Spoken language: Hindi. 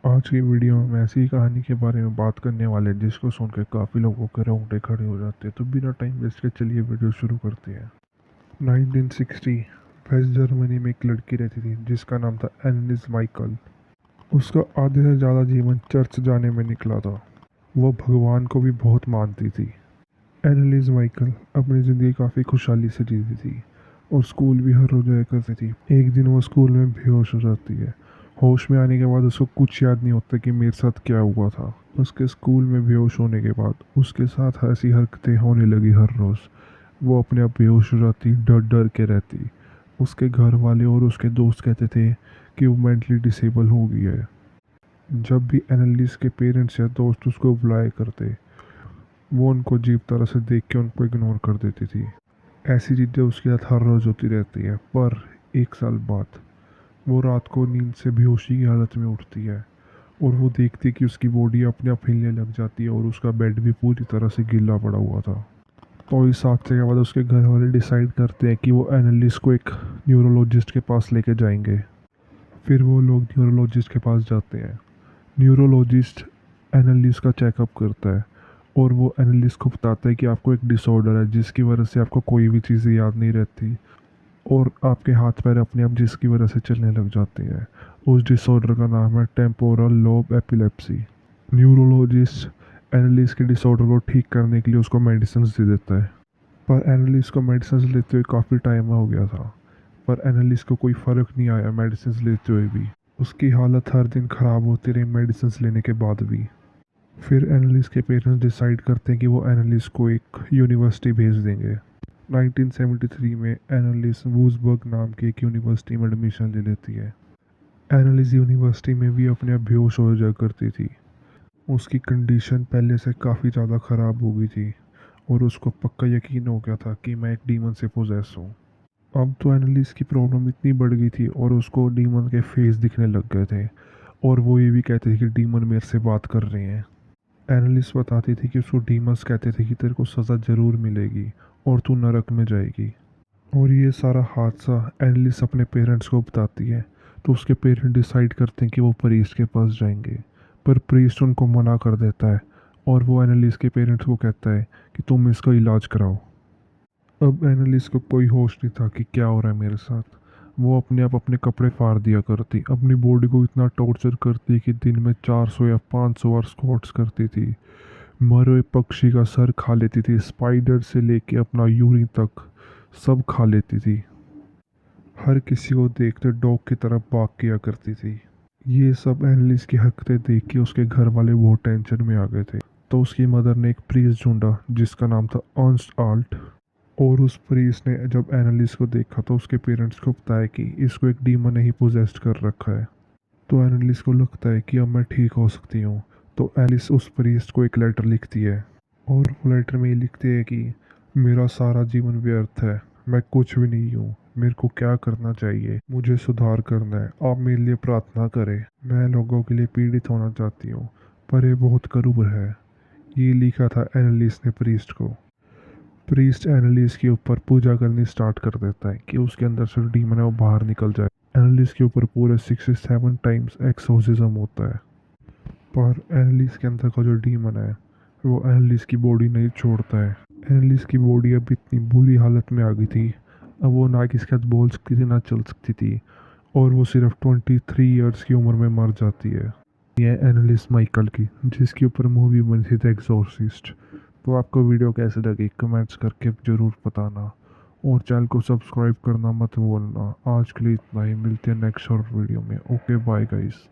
आज की वीडियो में ऐसी कहानी के बारे में बात करने वाले हैं जिसको सुनकर काफ़ी लोगों के रोंगटे खड़े हो जाते हैं। तो बिना टाइम वेस्ट के चलिए वीडियो शुरू करते हैं। 1960 वेस्ट जर्मनी में एक लड़की रहती थी जिसका नाम था एनलिस माइकल। उसका आधे से ज़्यादा जीवन चर्च जाने में निकला था। वो भगवान को भी बहुत मानती थी। एनलिस माइकल अपनी ज़िंदगी काफ़ी खुशहाली से जीती थी और स्कूल भी हर रोज़ जाया करती थी। एक दिन वो स्कूल में बेहोश हो जाती है। होश में आने के बाद उसको कुछ याद नहीं होता कि मेरे साथ क्या हुआ था। उसके स्कूल में बेहोश होने के बाद उसके साथ ऐसी हरकतें होने लगी हर रोज़। वो अपने आप बेहोश हो जाती, डर डर के रहती। उसके घर वाले और उसके दोस्त कहते थे कि वो मेंटली डिसेबल हो गई है। जब भी एनालिस के पेरेंट्स या दोस्त उसको बुलाया करते, वो उनको अजीब तरह से देख के उनको इग्नोर कर देती थी। ऐसी चीज़ें उसके साथ हर रोज़ होती रहती है। पर एक साल बाद वो रात को नींद से बेहोशी की हालत में उठती है और वो देखती कि उसकी बॉडी अपने आप हिलने लग जाती है और उसका बेड भी पूरी तरह से गीला पड़ा हुआ था। तो इस हादसे के बाद उसके घर वाले डिसाइड करते हैं कि वो एनालिस को एक न्यूरोलॉजिस्ट के पास लेके जाएंगे। फिर वो लोग न्यूरोलॉजिस्ट के पास जाते हैं। न्यूरोलॉजिस्ट एनालिस का चेकअप करता है और वो एनालिस को बताता है कि आपको एक डिसऑर्डर है जिसकी वजह से आपको कोई भी चीज़ें याद नहीं रहती और आपके हाथ पैर अपने आप जिसकी वजह से चलने लग जाते हैं। उस डिसऑर्डर का नाम है temporal lobe epilepsy. Neurologist analysis के डिसऑर्डर को ठीक करने के लिए उसको मेडिसिन दे देता है। पर एनालिस को मेडिसिन लेते हुए काफ़ी टाइम हो गया था, पर एनालिस को कोई फ़र्क नहीं आया मेडिसिन लेते हुए भी। उसकी हालत हर दिन ख़राब होती रही मेडिसिन लेने के बाद भी। फिर एनालिस के पेरेंट्स डिसाइड करते हैं कि वो एनालिस को एक यूनिवर्सिटी भेज देंगे। 1973 में एनालिस वूजबर्ग नाम की एक यूनिवर्सिटी में एडमिशन ले लेती है। एनालिस यूनिवर्सिटी में भी अपने आप बेहोश हो जाया करती थी। उसकी कंडीशन पहले से काफ़ी ज़्यादा ख़राब हो गई थी और उसको पक्का यकीन हो गया था कि मैं एक डीमन से पोजेस हूँ। अब तो एनालिस की प्रॉब्लम इतनी बढ़ गई थी और उसको डीमन के फेस दिखने लग गए थे और वो ये भी कहते थे कि डीमन मेरे से बात कर रहे हैं। एनालिस बताती थी कि उसको डीमंस कहते थे कि तेरे को सज़ा ज़रूर मिलेगी और तू नरक में जाएगी। और ये सारा हादसा एनालिस अपने पेरेंट्स को बताती है तो उसके पेरेंट्स डिसाइड करते हैं कि वो प्रीस्ट के पास जाएंगे। पर प्रीस्ट उनको मना कर देता है और वो एनालिस के पेरेंट्स को कहता है कि तुम इसका इलाज कराओ। अब एनालिस को कोई होश नहीं था कि क्या हो रहा है मेरे साथ। वो अपने आप अपने कपड़े फाड़ दिया करती, अपनी बॉडी को इतना टॉर्चर करती कि दिन में 400 या 500 बार स्क्वाट्स करती थी। मरे हुए पक्षी का सर खा लेती थी, स्पाइडर से लेके अपना यूरिन तक सब खा लेती थी। हर किसी को देखते डॉग की तरफ भाग किया करती थी। ये सब एनालिस की हरकतें देख के उसके घर वाले बहुत टेंशन में आ गए थे। तो उसकी मदर ने एक प्रीस्ट ढूंढा जिसका नाम था अर्नस्ट आल्ट। और उस प्रीस्ट ने जब एनालिस को देखा तो उसके पेरेंट्स को बताया कि इसको एक डीमन ने ही पोजेस्ट कर रखा है। तो एनालिस को लगता है कि अब मैं ठीक हो सकती हूँ। तो एलिस उस प्रीस्ट को एक लेटर लिखती है और वो लेटर में ये लिखती है कि मेरा सारा जीवन व्यर्थ है, मैं कुछ भी नहीं हूँ, मेरे को क्या करना चाहिए, मुझे सुधार करना है, आप मेरे लिए प्रार्थना करें, मैं लोगों के लिए पीड़ित होना चाहती हूँ पर ये बहुत करूब है। ये लिखा था एनालिस ने प्रीस्ट को। प्रीस्ट एनालिस के ऊपर पूजा करनी स्टार्ट कर देता है कि उसके अंदर से डीमन है वो बाहर निकल जाए। एनालिस के ऊपर पूरे 67 टाइम्स एक्सोर्सिज्म होता है। पर एनालिस के अंदर का जो डीमन है वो एनालिस की बॉडी नहीं छोड़ता है। एनालिस की बॉडी अब इतनी बुरी हालत में आ गई थी, अब वो ना किसके साथ बोल सकती थी ना चल सकती थी और वो सिर्फ 23 ईयर्स की उम्र में मर जाती है। ये एनालिस माइकल की जिसके ऊपर मूवी बनी थी द एग्जॉर्सिस्ट। तो आपको वीडियो कैसे लगी कमेंट्स करके ज़रूर बताना और चैनल को सब्सक्राइब करना मत भूलना। आज के लिए इतना ही, मिलते हैं नेक्स्ट शॉर्ट वीडियो में। Okay bye guys.